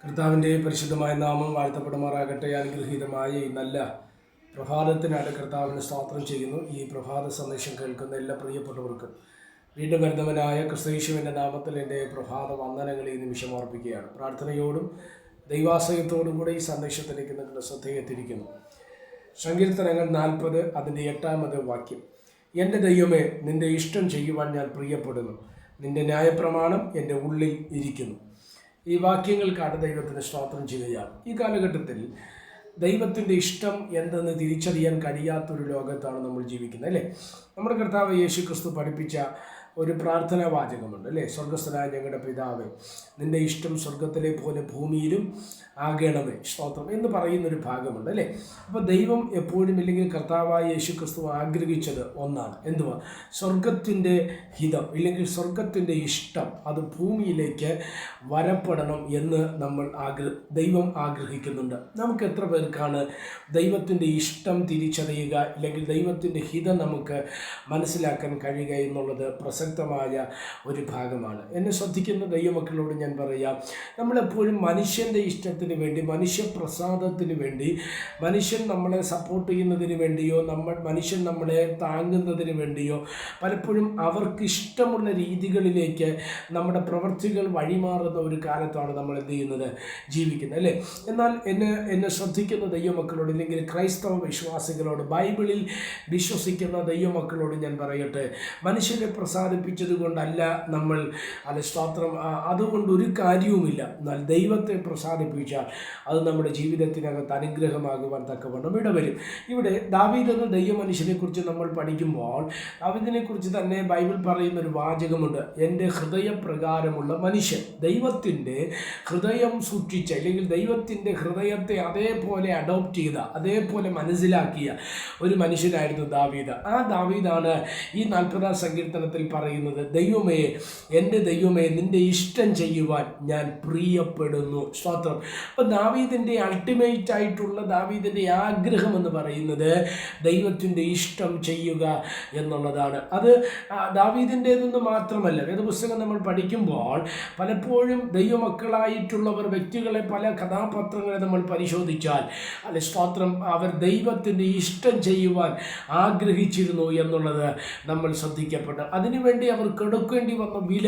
കർത്താവിൻ്റെ പരിശുദ്ധമായ നാമം വാഴ്ത്തപ്പെടുമാറാകട്ടെ. അനുഗ്രഹീതമായ ഈ നല്ല പ്രഭാതത്തിനാണ് കർത്താവിന് സ്തോത്രം ചെയ്യുന്നു. ഈ പ്രഭാത സന്ദേശം കേൾക്കുന്ന എല്ലാ പ്രിയപ്പെട്ടവർക്കും വീണ്ടും വരുന്നവനായ ക്രിസ്തയേശുവിൻ്റെ നാമത്തിൽ എൻ്റെ പ്രഭാത വന്ദനങ്ങൾ ഈ നിമിഷം ഓർപ്പിക്കുകയാണ്. പ്രാർത്ഥനയോടും ദൈവാശ്രയത്തോടും കൂടെ ഈ സന്ദേശത്തിലേക്ക് നിങ്ങളുടെ ശ്രദ്ധയെത്തിയിരിക്കുന്നു. സങ്കീർത്തനങ്ങൾ 40 അതിൻ്റെ 8-ാമത് വാക്യം. എൻ്റെ ദൈവമേ, നിൻ്റെ ഇഷ്ടം ചെയ്യുവാൻ ഞാൻ പ്രിയപ്പെടുന്നു, നിൻ്റെ ന്യായപ്രമാണം എൻ്റെ ഉള്ളിൽ ഇരിക്കുന്നു. ഈ വാക്യങ്ങൾക്കാണ് ദൈവത്തിന് സ്തോത്രം ചെയ്യുകയാണ്. ഈ കാലഘട്ടത്തിൽ ദൈവത്തിൻ്റെ ഇഷ്ടം എന്തെന്ന് തിരിച്ചറിയാൻ കഴിയാത്തൊരു ലോകത്താണ് നമ്മൾ ജീവിക്കുന്നത്, അല്ലേ? നമ്മുടെ കർത്താവ് യേശു ക്രിസ്തു പഠിപ്പിച്ച ഒരു പ്രാർത്ഥനാ വാചകമുണ്ട്, അല്ലേ? സ്വർഗസ്ഥനായ ഞങ്ങളുടെ പിതാവേ, നിൻ്റെ ഇഷ്ടം സ്വർഗത്തിലെ പോലെ ഭൂമിയിലും ആകണമേ, സ്തോത്രം എന്ന് പറയുന്നൊരു ഭാഗമുണ്ട്, അല്ലേ? അപ്പോൾ ദൈവം എപ്പോഴും, ഇല്ലെങ്കിൽ കർത്താവായ യേശു ക്രിസ്തു ആഗ്രഹിച്ചത് ഒന്നാണ്. എന്തുവാ? സ്വർഗത്തിൻ്റെ ഹിതം, ഇല്ലെങ്കിൽ സ്വർഗത്തിൻ്റെ ഇഷ്ടം അത് ഭൂമിയിലേക്ക് വരപ്പെടണം എന്ന് ദൈവം ആഗ്രഹിക്കുന്നുണ്ട്. നമുക്ക് എത്ര പേർക്കാണ് ദൈവത്തിൻ്റെ ഇഷ്ടം തിരിച്ചറിയുക, ഇല്ലെങ്കിൽ ദൈവത്തിൻ്റെ ഹിതം നമുക്ക് മനസ്സിലാക്കാൻ കഴിയുക എന്നുള്ളത് പ്രസക്തമായ ഒരു ഭാഗമാണ്. എന്നെ ശ്രദ്ധിക്കുന്ന ദൈവമക്കളോട് ഞാൻ പറയാം, നമ്മളെപ്പോഴും മനുഷ്യൻ്റെ ഇഷ്ടത്തിന് വേണ്ടി, മനുഷ്യപ്രസാദത്തിന് വേണ്ടി, മനുഷ്യൻ നമ്മളെ സപ്പോർട്ട് ചെയ്യുന്നതിന് വേണ്ടിയോ, മനുഷ്യൻ നമ്മളെ താങ്ങുന്നതിന് വേണ്ടിയോ പലപ്പോഴും അവർക്ക് ഇഷ്ടമുള്ള രീതികളിലേക്ക് നമ്മുടെ പ്രവൃത്തികൾ വഴിമാറുന്ന ഒരു കാലത്താണ് നമ്മൾ എന്ത് ചെയ്യുന്നത്, ജീവിക്കുന്നത്, അല്ലേ? എന്നാൽ എന്നെ ശ്രദ്ധിക്കുന്ന ദൈവമക്കളോട്, ഇല്ലെങ്കിൽ ക്രൈസ്തവ വിശ്വാസികളോട്, ബൈബിളിൽ വിശ്വസിക്കുന്ന ദൈവമക്കളോട് ഞാൻ പറയട്ടെ, മനുഷ്യരെ പ്രസാദിപ്പിച്ചത് കൊണ്ടല്ല നമ്മൾ സ്തോത്രം, അതുകൊണ്ട് ഒരു കാര്യവുമില്ല. എന്നാൽ ദൈവത്തെ പ്രസാദിപ്പിച്ചാൽ അത് നമ്മുടെ ജീവിതത്തിനകത്ത് അനുഗ്രഹമാകുവാൻ തക്കവണ്ണം ഇടവരും. ഇവിടെ ദാവീദ് എന്ന ദൈവമനുഷ്യനെക്കുറിച്ച് നമ്മൾ പഠിക്കുമ്പോൾ ദാവീദിനെക്കുറിച്ച് തന്നെ ബൈബിൾ പറയുന്നൊരു വാചകമുണ്ട്. എൻ്റെ ഹൃദയപ്രകാരമുള്ള മനുഷ്യൻ. ദൈവത്തിൻ്റെ ഹൃദയം സൂക്ഷിച്ച, അല്ലെങ്കിൽ ദൈവത്തിൻ്റെ ഹൃദയത്തെ അതേപോലെ അഡോപ്റ്റ് ചെയ്ത, അതേപോലെ മനസ്സിലാക്കിയ ഒരു മനുഷ്യനായിരുന്നു ദാവീദ്. ആ ദാവീദാണ് ഈ 40-ാം സങ്കീർത്തനത്തിൽ പറയുന്നത്, ദൈവമേ, എൻ്റെ ദൈവമേ, നിൻ്റെ ഇഷ്ടം ചെയ്യുവാൻ ഞാൻ പ്രിയപ്പെടുന്നു, സ്തോത്രം. അപ്പം ദാവീദിൻ്റെ അൾട്ടിമേറ്റ് ആയിട്ടുള്ള ദാവീദിൻ്റെ ആഗ്രഹം എന്ന് പറയുന്നത് ദൈവത്തിൻ്റെ ഇഷ്ടം ചെയ്യുക എന്നുള്ളതാണ്. അത് ദാവീദിൻ്റേതെന്ന് മാത്രമല്ല, വേദപുസ്തകം നമ്മൾ പഠിക്കുമ്പോൾ പലപ്പോഴും ദൈവമക്കളായിട്ടുള്ളവർ, വ്യക്തികളെ, പല കഥാപാത്രങ്ങളെ നമ്മൾ പരിശോധിച്ചാൽ സ്തോത്രം, അവർ ദൈവത്തിൻ്റെ ഇഷ്ടം ചെയ്യുവാൻ ആഗ്രഹിച്ചിരുന്നു എന്നുള്ളത് നമ്മൾ ശ്രദ്ധിക്കപ്പെട്ടു. അതിനുവേണ്ടി അവർ കൊടുക്കേണ്ടി വന്ന വില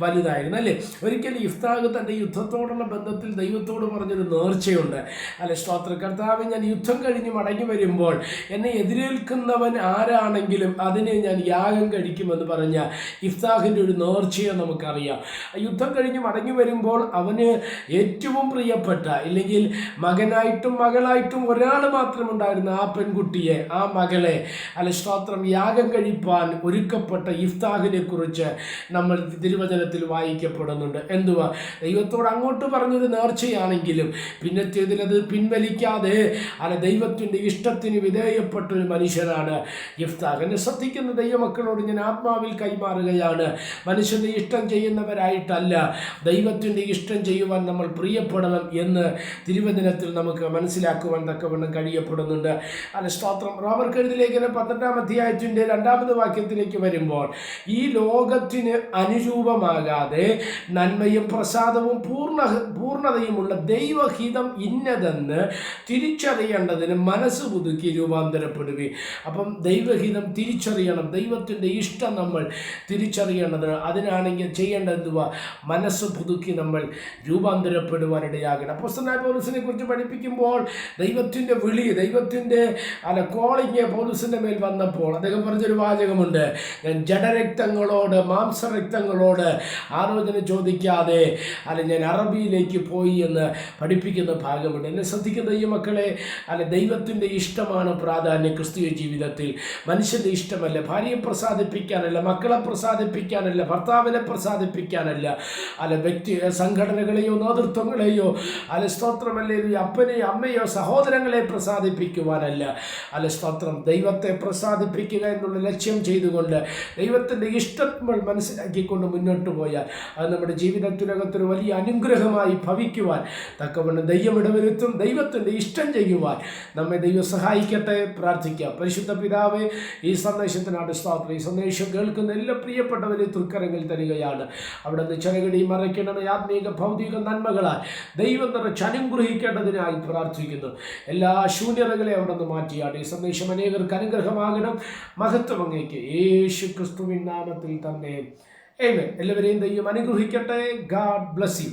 വലുതായിരുന്നു, അല്ലേ? ഒരിക്കൽ ഇഫ്താഹ് തൻ്റെ യുദ്ധത്തോടുള്ള ബന്ധത്തിൽ ദൈവത്തോട് പറഞ്ഞൊരു നേർച്ചയുണ്ട്, സ്തോത്രം. കർത്താവ്, ഞാൻ യുദ്ധം കഴിഞ്ഞ് മടങ്ങി വരുമ്പോൾ എന്നെ എതിരേൽക്കുന്നവൻ ആരാണെങ്കിലും അതിനെ ഞാൻ യാഗം കഴിക്കുമെന്ന് പറഞ്ഞ ഇഫ്താഹിൻ്റെ ഒരു നേർച്ചയെ നമുക്കറിയാം. യുദ്ധം കഴിഞ്ഞ് മടങ്ങി വരുമ്പോൾ അവന് ഏറ്റവും പ്രിയപ്പെട്ട, ഇല്ലെങ്കിൽ മകനായിട്ടും മകളായിട്ടും ഒരാൾ മാത്രമുണ്ടായിരുന്ന ആ പെൺകുട്ടിയെ, ആ മകളെ സ്തോത്രം യാഗം കഴിപ്പാൻ ഒരുക്കപ്പെട്ട ഇഫ്താഹിനെ കുറിച്ച് നമ്മൾ തിരുവചനത്തിൽ വായിക്കപ്പെടുന്നുണ്ട്. എന്തുവാ? ദൈവത്തോട് അങ്ങോട്ട് പറഞ്ഞൊരു നേർച്ചയാണെങ്കിലും പിന്നത്തേതിലത് പിൻവലിക്കാതെ ദൈവത്തിൻ്റെ ഇഷ്ടത്തിന് വിധേയപ്പെട്ടൊരു മനുഷ്യനാണ് ഇഫ്താഹ്. എന്നെ ശ്രദ്ധിക്കുന്ന ദൈവമക്കളോട് ഞാൻ ആത്മാവിൽ കൈമാറുകയാണ്, മനുഷ്യൻ്റെ ഇഷ്ടം ചെയ്യുന്നവരായിട്ടല്ല, ദൈവത്തിൻ്റെ ഇഷ്ടം ചെയ്യുവാൻ നമ്മൾ പ്രിയപ്പെടണം എന്ന് തിരുവചനത്തിൽ നമുക്ക് മനസ്സിലാക്കുവാൻ തക്കവണ്ണം കഴിയപ്പെടുന്നുണ്ട്. സ്തോത്രം. റോമർക്കെഴുതിയ ലേഖനം 12-ാം അധ്യായത്തിൻ്റെ 2-ാമത് വാക്യത്തിലേക്ക് വരുമ്പോൾ, ഈ ലോകത്തിന് അനുരൂപമാകാതെ നന്മയും പ്രസാദവും പൂർണ്ണതയുമുള്ള ദൈവഹിതം ഇന്നതെന്ന് തിരിച്ചറിയേണ്ടതിന് മനസ്സ് പുതുക്കി രൂപാന്തരപ്പെടുവി. അപ്പം ദൈവഹിതം തിരിച്ചറിയണം, ദൈവത്തിൻ്റെ ഇഷ്ടം നമ്മൾ തിരിച്ചറിയേണ്ടതിന് അതിനാണെങ്കിൽ ചെയ്യേണ്ടത് എന്തുവാ? മനസ്സ് പുതുക്കി നമ്മൾ രൂപാന്തരപ്പെടുവാനിടയാകണം. അപ്പോസ്തലനായ പൗലോസിനെ കുറിച്ച് പഠിപ്പിക്കുമ്പോൾ ദൈവത്തിൻ്റെ വിളി, ദൈവത്തിൻ്റെ കോളിങ് പൗലോസിൻ്റെ മേൽ വന്നപ്പോൾ അദ്ദേഹം പറഞ്ഞൊരു വാചകമുണ്ട്, ഞാൻ ജഡരക്തങ്ങളോട്, മാംസരക്തങ്ങളോട് ആലോചന ചോദിക്കാതെ ഞാൻ അറബിയിലേക്ക് പോയി എന്ന് പഠിപ്പിക്കുന്ന ഭാഗമുണ്ട്. എന്നെ ശ്രദ്ധിക്കുന്ന ഈ മക്കളെ, ദൈവത്തിൻ്റെ ഇഷ്ടമാണ് പ്രാധാന്യം ക്രിസ്തീയ ജീവിതത്തിൽ. മനുഷ്യൻ്റെ ഇഷ്ടമല്ല, ഭാര്യയെ പ്രസാദിപ്പിക്കാനല്ല, മക്കളെ പ്രസാദിപ്പിക്കാനല്ല, ഭർത്താവിനെ പ്രസാദിപ്പിക്കാനല്ല, വ്യക്തി സംഘടനകളെയോ നേതൃത്വങ്ങളെയോ സ്തോത്രമല്ലേ അപ്പനെയോ അമ്മയോ സഹോദരങ്ങളെ പ്രസാദിപ്പിക്കുവാനല്ല, സ്തോത്രം, ദൈവത്തെ പ്രസാദിപ്പിക്കുക എന്നുള്ള ലക്ഷ്യം ചെയ്തുകൊണ്ട്, ദൈവത്തിൻ്റെ ദൈവത്തിൻ്റെ ഇഷ്ടം നമ്മൾ മനസ്സിലാക്കിക്കൊണ്ട് മുന്നോട്ട് പോയാൽ അത് നമ്മുടെ ജീവിതത്തിനകത്തൊരു വലിയ അനുഗ്രഹമായി ഭവിക്കുവാൻ തക്കവണ്ണം ദൈവം ഇടവരുത്തും. ദൈവത്തിൻ്റെ ഇഷ്ടം ചെയ്യുവാൻ നമ്മെ ദൈവം സഹായിക്കട്ടെ. പ്രാർത്ഥിക്കാം. പരിശുദ്ധ പിതാവേ, ഈ സന്ദേശത്തിനാണ് സ്തോത്രം. ഈ സന്ദേശം കേൾക്കുന്ന എല്ലാ പ്രിയപ്പെട്ടവരെ തൃക്കരങ്ങളിൽ തരികയാണ്. അവിടെ നിന്ന് ചെറുകടി മറയ്ക്കണമേ. ആത്മീക ഭൗതിക നന്മകളാൽ ദൈവം നിറച്ച് അനുഗ്രഹിക്കേണ്ടതിനായി പ്രാർത്ഥിക്കുന്നു. എല്ലാ ശൂന്യതകളെ അവിടെ നിന്ന് മാറ്റിയാണ്. ഈ സന്ദേശം അനേകർക്ക് അനുഗ്രഹമാകണം. മഹത്വം അങ്ങേക്ക് യേശു ക്രിസ്തുവിൻ നാമത്തിൽ തന്നെ. ആമേൻ. എല്ലാവരെയും ദൈവം അനുഗ്രഹിക്കട്ടെ. God bless you.